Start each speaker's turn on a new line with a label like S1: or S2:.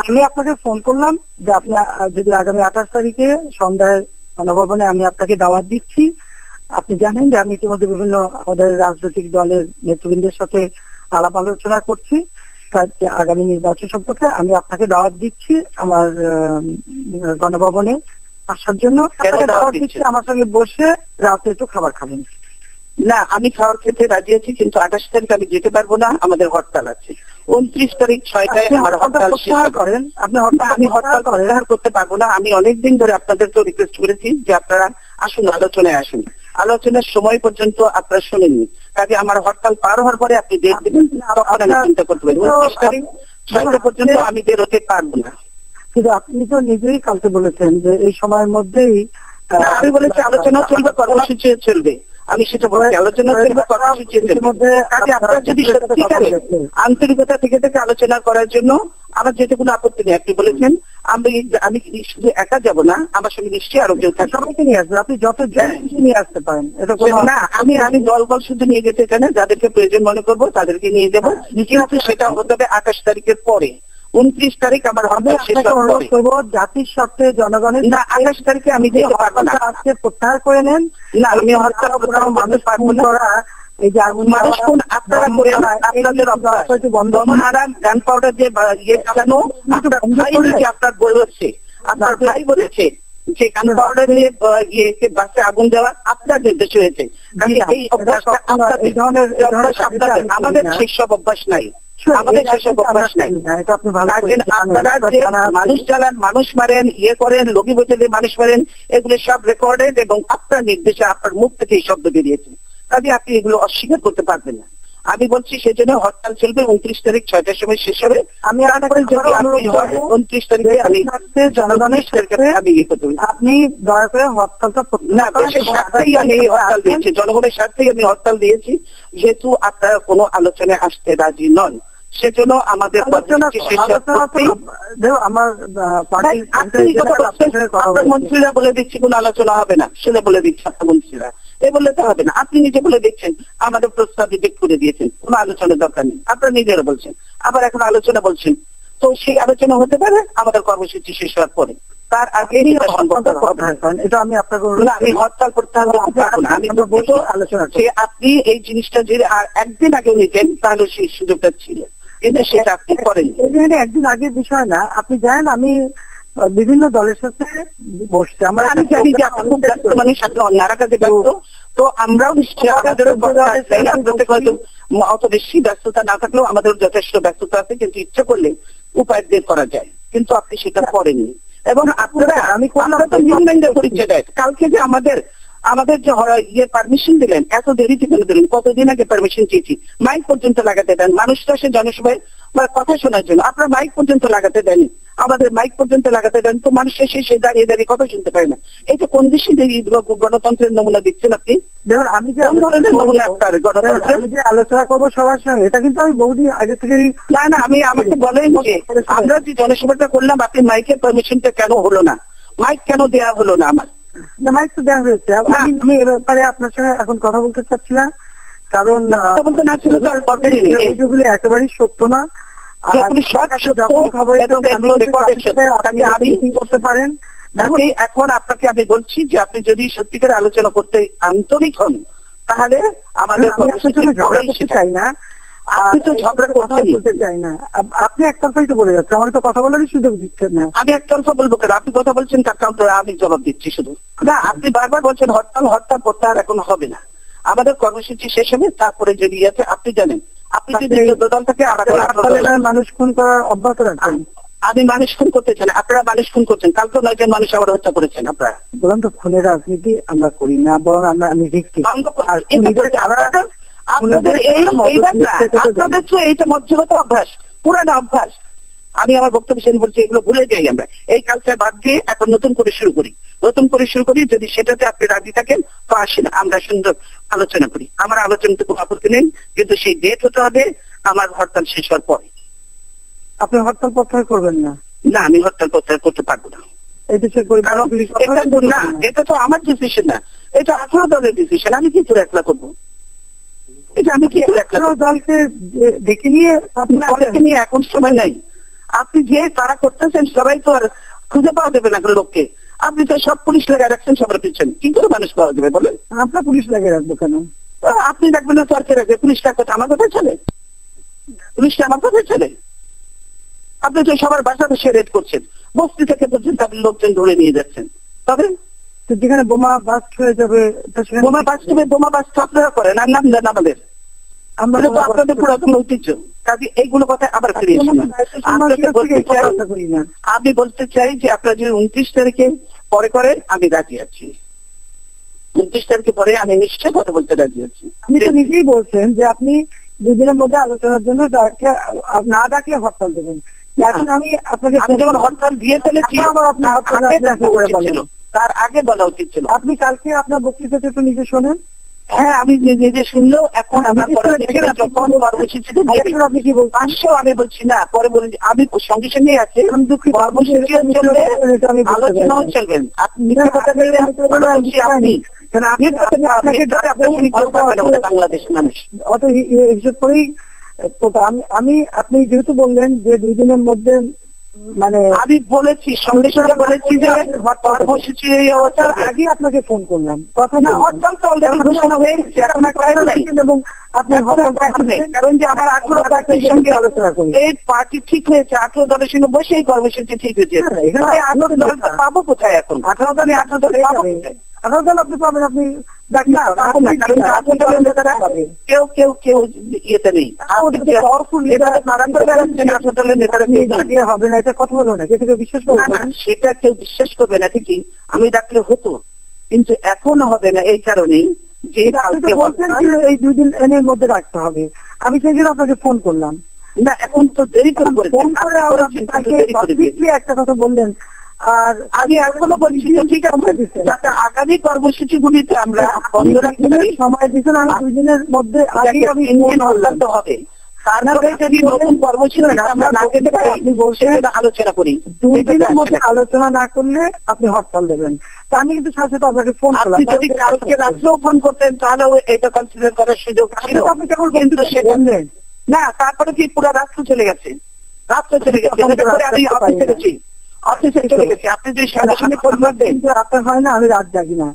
S1: আমি আপনাকে ফোন করলাম যে আপনি যদি আগামী 28 তারিখে সন্ধ্যায় গণভবনে আমি আপনাকে দাওয়াত দিচ্ছি। আপনি জানেন যে আমি ইতিমধ্যে বিভিন্ন আমাদের রাজনৈতিক দলের নেতৃবৃন্দের সাথে আলাপ আলোচনা করছি আগামী নির্বাচন সম্পর্কে। আমি আপনাকে দাওয়াত দিচ্ছি আমার গণভবনে আসার জন্য। দাওয়াত দিচ্ছি আমার সঙ্গে বসে রাতে একটু খাবার খাবেন।
S2: না, আমি খাওয়ার খেতে রাজি আছি, কিন্তু 28 তারিখ আমি যেতে পারবো না, আমাদের হরতাল আছে। 29 তারিখ 6টায় আমার হরতাল
S1: করেন।
S2: আমি হরতাল প্রত্যাহার করতে পারবো না। আমি অনেকদিন ধরে আপনাদেরকে রিকোয়েস্ট করেছি যে আপনারা আসুন, আলোচনায় আসুন। আলোচনার সময় পর্যন্ত আপনারা শোনেননি, কাজে আমার হরতাল পার হওয়ার পরে আপনি ডেট দেবেন, তখন আমি চিন্তা করতে পারি। 29 তারিখ 6টা পর্যন্ত আমি বেরোতে পারবো না।
S1: কিন্তু আপনি তো নিজেই কালকে বলেছেন যে এই সময়ের মধ্যেই
S2: আমি বলেছি আলোচনা চলবে, কর্মসূচি চলবে। আমি সেটা বলছি, আলোচনা চলবে, কর্মসূচি চলবে। আপনারা যদি সত্যিকারে আন্তরিকতা থেকে আলোচনা করার জন্য আমার যেতে কোনো আপত্তি নেই। আপনি বলেছেন আমি শুধু একা যাব না, আমার সঙ্গে নিশ্চয়ই আরো কেউ থাকবে।
S1: সবাইকে নিয়ে আসবেন, আপনি যত নিয়ে আসতে পারেন। এটা
S2: না, আমি দলবল শুধু নিয়ে যেতে চাই না, যাদেরকে প্রয়োজন মনে করবো তাদেরকে নিয়ে যাবো, কিন্তু সেটা হতে হবে 28 তারিখের পরে। 29 তারিখ আমার হরতাল শেষ
S1: করবো জাতির স্বার্থে, জনগণের।
S2: না, 28 তারিখে আমি যেতে পারবো না।
S1: আজকে প্রত্যাহার করে নেন।
S2: না, আমি হরতাল মানুষ পারবো না।
S1: এই যে
S2: মানুষ কোন আপনারা করে আপনাদের বন্ধ হারাম গান পাউডার যে ইয়ে চালানো, আপনার ভাই বলেছে, আপনার বই হচ্ছে, আপনার ভাই বলেছে যে গান পাউডার দিয়ে ইয়েকে বাসে আগুন দেওয়া আপনার নির্দেশ হয়েছে। এই অভ্যাসটা আমাদের সেসব অভ্যাস নাই, আমাদের সেসব অভ্যাস নাই। আপনারা যে মানুষ চালান, মানুষ মারেন, ইয়ে করেন, লগি বইতে মানুষ মারেন, এগুলো সব রেকর্ডেড এবং আপনার নির্দেশে আপনার মুখ থেকে এই শব্দ বেরিয়েছে। কাজে আপনি এগুলো অস্বীকার করতে পারবেন না। আমি বলছি সেজন্য হরতাল চলবে। 29 তারিখ 6টার সময় শেষ হবে। আমি 29 তারিখে আমি জনগণের আমি ইয়ে করতে পারি।
S1: আপনি দয়া করে হরতালটা
S2: না, দেশের স্বার্থেই আমি হরতাল দিয়েছি, জনগণের স্বার্থেই আমি হরতাল দিয়েছি। যেহেতু আপনারা কোনো আলোচনায় আসতে রাজি নন, সেজন্য আমাদের মন্ত্রীরা বলে দিচ্ছি কোন আলোচনা হবে না, শুনে বলে দিচ্ছে আপনার মন্ত্রীরা, এ বললে তো হবে না। আপনি নিজে বলে দিচ্ছেন, আমাদের প্রস্তাব রিজেক্ট করে দিয়েছেন, কোন আলোচনার দরকার নেই, আপনারা নিজেরা বলছেন। আবার এখন আলোচনা বলছেন, তো সেই আলোচনা হতে পারে আমাদের কর্মসূচি শেষ হওয়ার পরে, তার আগে
S1: এটা আমি আপনাকে
S2: আমি হরতাল প্রত্যাহার করতে পারবো না। আমি বলবো আলোচনা যে আপনি এই জিনিসটা যদি একদিন আগেও নিতেন তাহলে সেই সুযোগটা ছিল, কিন্তু সেটা আপনি করেন।
S1: একদিন আগের বিষয় না, আপনি জানেন আমি বিভিন্ন দলের সাথে বসছি।
S2: আমি জানি যে আপনি খুব ব্যস্ত মানুষ, আপনি অন্যারা কাজে ব্যস্ত, তো আমরাও নিশ্চয়ই অত বেশি ব্যস্ততা না থাকলেও আমাদের যথেষ্ট ব্যস্ততা আছে, কিন্তু ইচ্ছা করলে উপায় বের করা যায়, কিন্তু আপনি সেটা করেননি। এবং আপনারা আমি পরিচয় দেয় কালকে যে আমাদের যে ইয়ে পারমিশন দিলেন, এত দেরিতে কেন দিলেন? কতদিন আগে পারমিশন চেয়েছি, মাইক পর্যন্ত লাগাতে দেন, মানুষটা সে জনসভায় কথা শোনার জন্য আপনার মাইক পর্যন্ত লাগাতে দেন, আমাদের মাইক পর্যন্ত লাগাতে দেন, তো মানুষ সে দাঁড়িয়ে দাঁড়িয়ে কথা শুনতে পারে না। এই যে কোন দেশে গণতন্ত্রের নমুনা দিচ্ছেন আপনি?
S1: দেখুন, আমি যে আলোচনা করবো সবার সঙ্গে, এটা কিন্তু আমি বহুদিন আগে থেকে
S2: না আমি আমাকে বলেন যে আমরা যে জনসভাটা করলাম, আপনি মাইকের পারমিশনটা কেন হলো না? মাইক কেন দেওয়া হলো না? আমার
S1: মাইক তো দেওয়া হয়েছে। আমি এ ব্যাপারে আপনার সঙ্গে এখন কথা বলতে চাচ্ছি না, কারণ এইগুলি একেবারেই সত্য না। করতে পারেন।
S2: এখন আপনাকে আমি বলছি যে আপনি যদি সত্যিকার আলোচনা করতে আন্তরিক হন, তাহলে আমাদের
S1: ঝগড়া করতে চাই না, আপনি তো ঝগড়ার কথা বলতে চাই না, আপনি একতরফাই তো বলে যাচ্ছেন, আমার তো কথা বলারই সুযোগ দিচ্ছেন না।
S2: আমি একতরফা বলবো কেন? আপনি কথা বলছেন, তার কারণ আমি জবাব দিচ্ছি শুধু। না, আপনি বারবার বলছেন হরতাল প্রত্যাহার এখন হবে না, আমাদের কর্মসূচি শেষ হবে, তারপরে যদি আছে আপনি জানেন, আপনি যদি দল থেকে
S1: মানুষ খুন করার অব্যাহত রাখেন।
S2: আমি মানুষ খুন করতে চাই না, আপনারা মানুষ খুন করছেন, কালকে 9 জন মানুষ আবার হত্যা করেছেন। আপনারা
S1: বলেন তো খুনের রাজনীতি আমরা করি না, বরং আমি ভিকটিম।
S2: আপনাদের এইটা মধ্যগত অভ্যাস, পুরানো অভ্যাস। আমি আমার বক্তব্য শেষ বলছি, এগুলো ভুলে যাই আমরা, এই কালচার বাদ দিয়ে এখন নতুন করে শুরু করি। যদি সেটাতে আপনি রাজি থাকেন তো আসেন, আমরা সুন্দর আলোচনা করি। আমার আলোচনাতে কোনো আপত্তি নেই, কিন্তু সেই ডেট হতে হবে আমার হরতাল শেষ হওয়ার পরে।
S1: আপনি হরতাল প্রত্যাহার করবেন না?
S2: না, আমি হরতাল প্রত্যাহার করতে পারবো না। এটা তো আমার ডিসিশন না, এটা 18 দলের ডিসিশন। আমি কি করে একলা করবো? এটা আমি কি করে একলা?
S1: দলকে ডেকে নিয়ে
S2: এখন সময় নাই। আপনি যে তারা করতেছেন সবাই তো আর খুঁজে পাওয়া যাবে না কোনো লোককে। আপনি তো সব পুলিশ লাগিয়ে রাখছেন সবার পিছনে, কি করে মানুষ পাওয়া যাবে বলেন?
S1: আপনার পুলিশ লাগিয়ে রাখবো কেন?
S2: আপনি রাখবেন না, সরকার রাখবে। পুলিশটা কথা আমার কথা চলে? পুলিশটা আমার কথা চলে? আপনি তো সবার বাসা বসে রেড করছেন, বস্তি থেকে পর্যন্ত আপনি লোকজন ধরে নিয়ে যাচ্ছেন। তবে
S1: তো যেখানে বোমা বাস্ট হয়ে যাবে
S2: বোমা বাস্ট হবে, বোমা বাস্ট আপনারা করেন আর নাম দেন আমাদের।
S1: আমরা
S2: তো আপনাদের পুরাতন ঐতিহ্য। কাজে এইগুলো কথা আবার ফিরে আমি বলতে চাই যে আপনারা যদি 29 তারিখে পরে করেন আমি রাজি আছি। 29 তারিখে পরে আমি নিশ্চয়ই কথা বলতে রাজি আছি।
S1: আপনি তো নিজেই বলছেন যে আপনি 2 দিনের মধ্যে আলোচনার জন্য না ডাকলে হরতাল দেবেন। এখন আমি আপনাকে
S2: যখন হরতাল দিয়ে ফেলেছি তার আগে বলা উচিত ছিল।
S1: আপনি কালকে আপনার বক্তৃতাতে একটু নিজে শোনেন।
S2: হ্যাঁ আমি নিজে শুনলেও এখন আপনি কি বলছেন? আমি বলছি না, পরে বলেন আমি সঙ্গে সঙ্গে আছে আলোচনাও চলবেন। আপনি বাংলাদেশের মানুষ
S1: অত হিসেব করেই আমি আপনি যেহেতু বললেন যে 2 দিনের মধ্যে মানে আমি বলেছি সঙ্গে সঙ্গে বলেছি যে কর্মসূচি আগে আপনাকে ফোন করলাম, কথা না হরতাল তো অলরেডি ঘোষণা হয়ে গেছে এবং আপনার কারণ যে আমার 18 পার্টির সঙ্গে আলোচনা করি এই পার্টি ঠিক হয়েছে, 18 দলের সঙ্গে বসে এই কর্মসূচি ঠিক হয়েছে। 18 দল পাবো কোথায় এখন? 18 দলে 18 দলে পাবো 18 দল আপনি পাবেন, আপনি কেউ কেউ কেউ ইয়েতে নেই হবে না, এটা কথা হলো না, কেউ বিশ্বাস করবে না, সেটা কেউ বিশ্বাস করবে না ঠিকই। আমি ডাকলে হতো কিন্তু এখনো হবে না এই কারণেই যে এই 2 দিন এর মধ্যে রাখতে হবে। আমি সেই জন্য আপনাকে ফোন করলাম। না এখন তো দেরি করে ফোন করে একটা কথা বললেন। আর আমি এখনো বলছি ঠিক আছে যাতে আগামী কর্মসূচিগুলিতে আমরা বন্ধ রাখতে পারি সময় দিচ্ছেন। আমি 2 দিনের মধ্যে আগে আমি হবে তারপরে যদি নতুন কর্মসূচি আমরা না পেতে পারি আপনি বলছেন আলোচনা করি। 2 দিনের মধ্যে আলোচনা না করলে আপনি হরতাল দেবেন। তা আমি কিন্তু সাথে সাথে আপনাকে ফোন করলাম, যদি কালকে রাত্রেও ফোন করতেন তাহলেও এটা কনসিডার করার সুযোগ ছিল। আপনি কেবল কিন্তু সেটা না, তারপরে কি পুরো রাত্র চলে গেছে, রাত্র চলে গেছে আমি অফিসে গেছি, অফিসে চলে গেছি। আপনি যে সামনে সামনে করবেন আপনার হয় না, আমি রাত জাগি না।